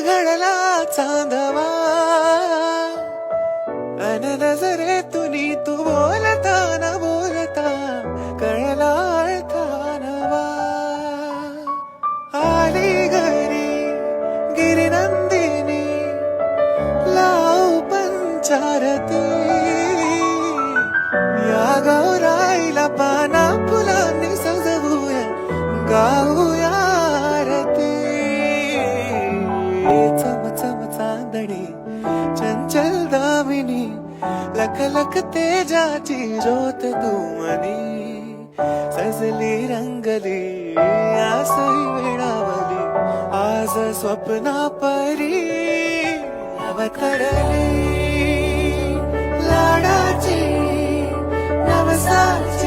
घडला चांदवा अन नजरेतुनी तू बोलता न बोलता कळला अर्था नवा आली घरी गिरिनंदिनी लाव पंचारती या गौराईला पाना फुलांनी सजवूया गाऊया आरती चम चम चांदणी चंचल दामिनी लख लख तेजाची ज्योत तू मनी सजली रंगली आसई वेळावली आज स्वप्ना परी अवतरली लाडाची नवसाची